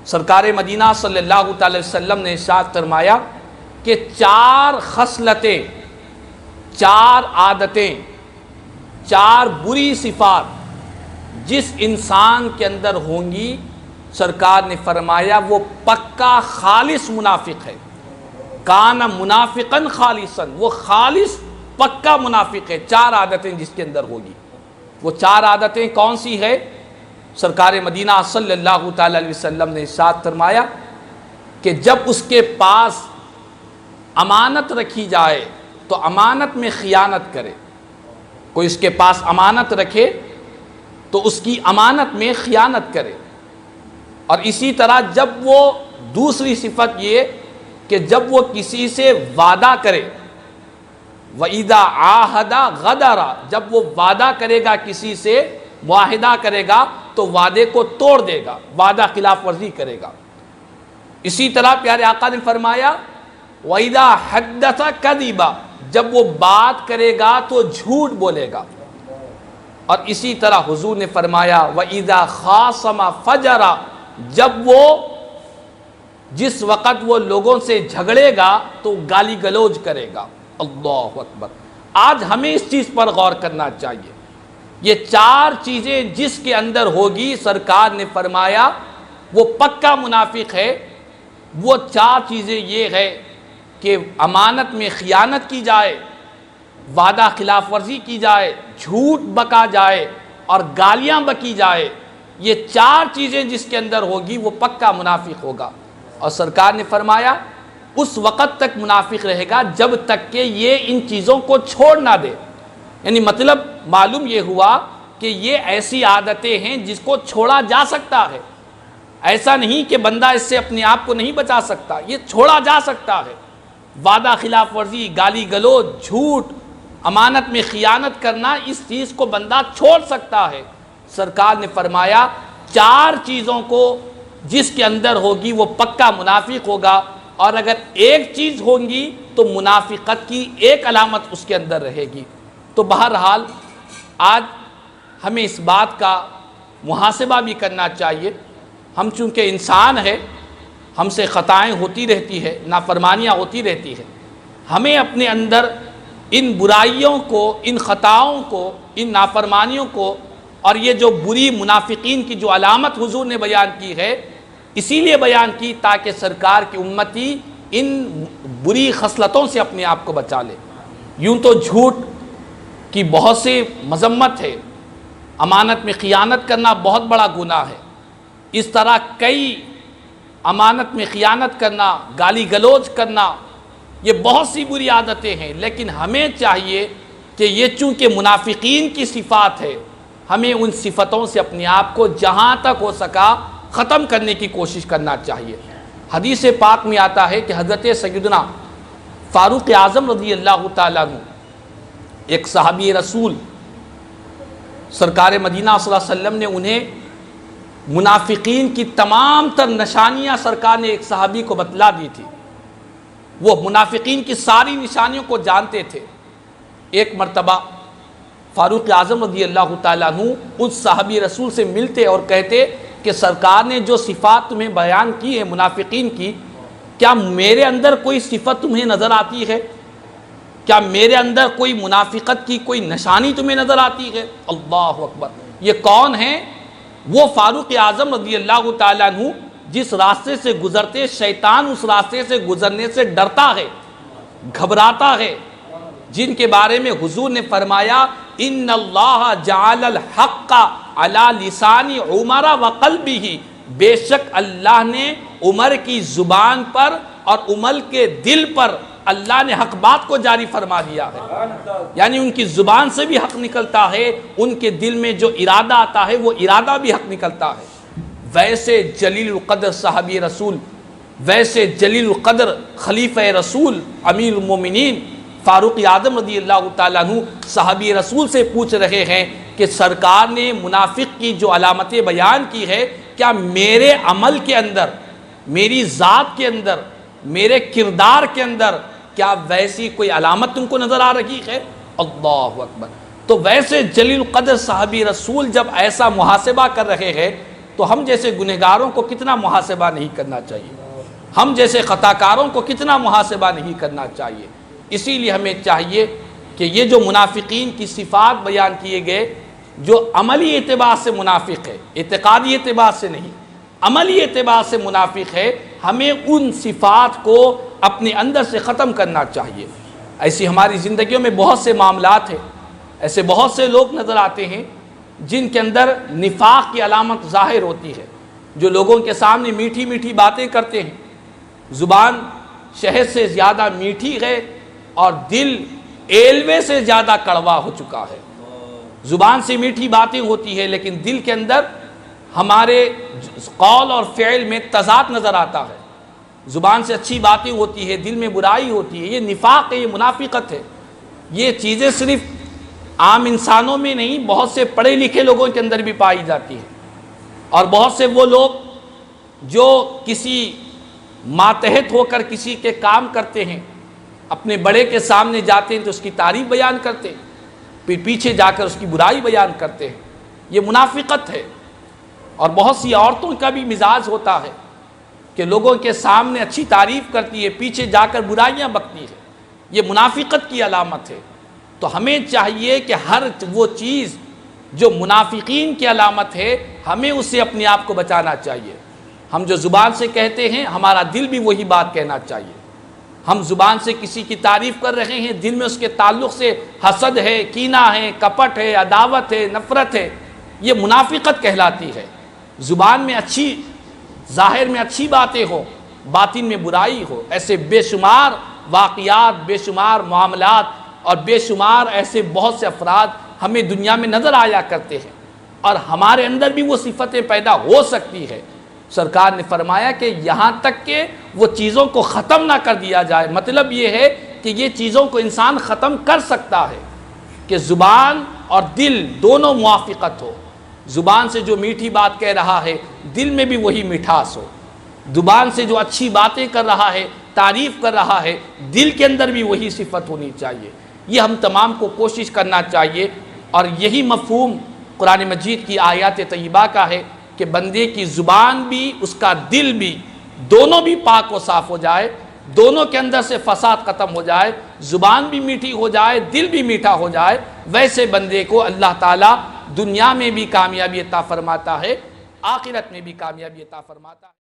سرکار مدینہ صلی اللہ تعالی وسلم نے ارشاد فرمایا کہ 4 خصلتیں، 4 عادتیں، 4 بری صفات جس انسان کے اندر ہوں گی، سرکار نے فرمایا وہ پکا خالص منافق ہے۔ کان منافقاً خالصاً، وہ خالص پکا منافق ہے۔ 4 عادتیں جس کے اندر ہوگی، وہ 4 عادتیں کون سی ہے؟ سرکار مدینہ صلی اللہ تعالی علیہ وسلم نے ارشاد فرمایا کہ جب اس کے پاس امانت رکھی جائے تو امانت میں خیانت کرے۔ کوئی اس کے پاس امانت رکھے تو اس کی امانت میں خیانت کرے۔ اور اسی طرح جب وہ دوسری صفت یہ کہ جب وہ کسی سے وعدہ کرے، وَإِذَا عَاهَدَ غَدَرَ، جب وہ وعدہ کرے گا، کسی سے معاہدہ کرے گا تو وعدے کو توڑ دے گا، وعدہ خلاف ورزی کرے گا۔ اسی طرح پیارے آقا نے فرمایا وَإِذَا حَدَّثَ كَذِبَ، جب وہ بات کرے گا تو جھوٹ بولے گا۔ اور اسی طرح حضور نے فرمایا وَإِذَا خَاصَمَ فَجَرَ، جب وہ جس وقت وہ لوگوں سے جھگڑے گا تو گالی گلوج کرے گا۔ اللہ اکبر۔ آج ہمیں اس چیز پر غور کرنا چاہیے۔ یہ 4 چیزیں جس کے اندر ہوگی، سرکار نے فرمایا وہ پکا منافق ہے۔ وہ 4 چیزیں یہ ہے کہ امانت میں خیانت کی جائے، وعدہ خلاف ورزی کی جائے، جھوٹ بکا جائے اور گالیاں بکی جائے۔ یہ 4 چیزیں جس کے اندر ہوگی وہ پکا منافق ہوگا۔ اور سرکار نے فرمایا اس وقت تک منافق رہے گا جب تک کہ یہ ان چیزوں کو چھوڑ نہ دے۔ یعنی مطلب معلوم یہ ہوا کہ یہ ایسی عادتیں ہیں جس کو چھوڑا جا سکتا ہے۔ ایسا نہیں کہ بندہ اس سے اپنے آپ کو نہیں بچا سکتا، یہ چھوڑا جا سکتا ہے۔ وعدہ خلاف ورزی، گالی گلوچ، جھوٹ، امانت میں خیانت کرنا، اس چیز کو بندہ چھوڑ سکتا ہے۔ سرکار نے فرمایا 4 چیزوں کو جس کے اندر ہوگی وہ پکا منافق ہوگا، اور اگر ایک چیز ہوگی تو منافقت کی ایک علامت اس کے اندر رہے گی۔ تو بہرحال آج ہمیں اس بات کا محاسبہ بھی کرنا چاہیے۔ ہم چونکہ انسان ہے، ہم سے خطائیں ہوتی رہتی ہے، نافرمانیاں ہوتی رہتی ہے۔ ہمیں اپنے اندر ان برائیوں کو، ان خطاؤں کو، ان نافرمانیوں کو، اور یہ جو بری منافقین کی جو علامت حضور نے بیان کی ہے، اسی لیے بیان کی تاکہ سرکار کی امتی ان بری خصلتوں سے اپنے آپ کو بچا لے۔ یوں تو جھوٹ کی بہت سی مذمت ہے، امانت میں خیانت کرنا بہت بڑا گناہ ہے، اس طرح کئی امانت میں خیانت کرنا، گالی گلوچ کرنا، یہ بہت سی بری عادتیں ہیں۔ لیکن ہمیں چاہیے کہ یہ چونکہ منافقین کی صفات ہے، ہمیں ان صفتوں سے اپنے آپ کو جہاں تک ہو سکا ختم کرنے کی کوشش کرنا چاہیے۔ حدیث پاک میں آتا ہے کہ حضرت سیدنا فاروق اعظم رضی اللہ تعالیٰ عنہ، ایک صحابی رسول، سرکار مدینہ صلی اللہ علیہ وسلم نے انہیں منافقین کی تمام تر نشانیاں سرکار نے ایک صحابی کو بتلا دی تھی۔ وہ منافقین کی ساری نشانیوں کو جانتے تھے۔ ایک مرتبہ فاروق اعظم رضی اللہ تعالیٰ عنہ اس صحابی رسول سے ملتے اور کہتے کہ سرکار نے جو صفات تمہیں بیان کی ہے منافقین کی، کیا میرے اندر کوئی صفت تمہیں نظر آتی ہے؟ کیا میرے اندر کوئی منافقت کی کوئی نشانی تمہیں نظر آتی ہے؟ اللہ اکبر۔ یہ کون ہیں؟ وہ فاروق اعظم رضی اللہ تعالیٰ عنہ جس راستے سے گزرتے شیطان اس راستے سے گزرنے سے ڈرتا ہے، گھبراتا ہے، جن کے بارے میں حضور نے فرمایا ان اللہ جعل الحق علی لسان عمر وقلبہ، بے شک اللہ نے عمر کی زبان پر اور عمر کے دل پر اللہ نے حق بات کو جاری فرما دیا ہے۔ یعنی ان کی زبان سے بھی حق نکلتا ہے، ان کے دل میں جو ارادہ آتا ہے وہ ارادہ بھی حق نکلتا ہے۔ ویسے جلیل القدر صحابی رسول، ویسے جلیل القدر خلیفہ رسول امیر المومنین فاروق اعظم رضی اللہ تعالیٰ عنہ صحابی رسول سے پوچھ رہے ہیں کہ سرکار نے منافق کی جو علامتیں بیان کی ہے، کیا میرے عمل کے اندر، میری ذات کے اندر، میرے کردار کے اندر کیا ویسی کوئی علامت تم کو نظر آ رہی ہے؟ اللہ اکبر۔ تو ویسے جلیل القدر صحابی رسول جب ایسا محاسبہ کر رہے ہیں تو ہم جیسے گنہگاروں کو کتنا محاسبہ نہیں کرنا چاہیے، ہم جیسے خطاکاروں کو کتنا محاسبہ نہیں کرنا چاہیے۔ اسی لیے ہمیں چاہیے کہ یہ جو منافقین کی صفات بیان کیے گئے، جو عملی اعتبار سے منافق ہے، اعتقادی اعتبار سے نہیں، عملی اعتبار سے منافق ہے، ہمیں ان صفات کو اپنے اندر سے ختم کرنا چاہیے۔ ایسی ہماری زندگیوں میں بہت سے معاملات ہیں، ایسے بہت سے لوگ نظر آتے ہیں جن کے اندر نفاق کی علامت ظاہر ہوتی ہے، جو لوگوں کے سامنے میٹھی میٹھی باتیں کرتے ہیں، زبان شہد سے زیادہ میٹھی ہے اور دل ایلوے سے زیادہ کڑوا ہو چکا ہے۔ زبان سے میٹھی باتیں ہوتی ہے لیکن دل کے اندر ہمارے قول اور فعل میں تضاد نظر آتا ہے۔ زبان سے اچھی باتیں ہوتی ہے، دل میں برائی ہوتی ہے، یہ نفاق ہے، یہ منافقت ہے۔ یہ چیزیں صرف عام انسانوں میں نہیں، بہت سے پڑھے لکھے لوگوں کے اندر بھی پائی جاتی ہیں، اور بہت سے وہ لوگ جو کسی ماتحت ہو کر کسی کے کام کرتے ہیں، اپنے بڑے کے سامنے جاتے ہیں تو اس کی تعریف بیان کرتے ہیں، پھر پیچھے جا کر اس کی برائی بیان کرتے ہیں۔ یہ منافقت ہے۔ اور بہت سی عورتوں کا بھی مزاج ہوتا ہے کہ لوگوں کے سامنے اچھی تعریف کرتی ہے، پیچھے جا کر برائیاں بکتی ہے۔ یہ منافقت کی علامت ہے۔ تو ہمیں چاہیے کہ ہر وہ چیز جو منافقین کی علامت ہے، ہمیں اس سے اپنے آپ کو بچانا چاہیے۔ ہم جو زبان سے کہتے ہیں، ہمارا دل بھی وہی بات کہنا چاہیے۔ ہم زبان سے کسی کی تعریف کر رہے ہیں، دل میں اس کے تعلق سے حسد ہے، کینہ ہے، کپٹ ہے، عداوت ہے، نفرت ہے، یہ منافقت کہلاتی ہے۔ زبان میں اچھی، ظاہر میں اچھی باتیں ہو، باطن میں برائی ہو، ایسے بے شمار واقعات، بے شمار معاملات اور بے شمار ایسے بہت سے افراد ہمیں دنیا میں نظر آیا کرتے ہیں، اور ہمارے اندر بھی وہ صفتیں پیدا ہو سکتی ہے۔ سرکار نے فرمایا کہ یہاں تک کہ وہ چیزوں کو ختم نہ کر دیا جائے، مطلب یہ ہے کہ یہ چیزوں کو انسان ختم کر سکتا ہے کہ زبان اور دل دونوں موافقت ہو۔ زبان سے جو میٹھی بات کہہ رہا ہے، دل میں بھی وہی مٹھاس ہو۔ زبان سے جو اچھی باتیں کر رہا ہے، تعریف کر رہا ہے، دل کے اندر بھی وہی صفت ہونی چاہیے۔ یہ ہم تمام کو کوشش کرنا چاہیے، اور یہی مفہوم قرآن مجید کی آیات طیبہ کا ہے کہ بندے کی زبان بھی، اس کا دل بھی، دونوں بھی پاک و صاف ہو جائے، دونوں کے اندر سے فساد ختم ہو جائے، زبان بھی میٹھی ہو جائے، دل بھی میٹھا ہو جائے، ویسے بندے کو اللہ تعالیٰ دنیا میں بھی کامیابی عطا فرماتا ہے، آخرت میں بھی کامیابی عطا فرماتا ہے۔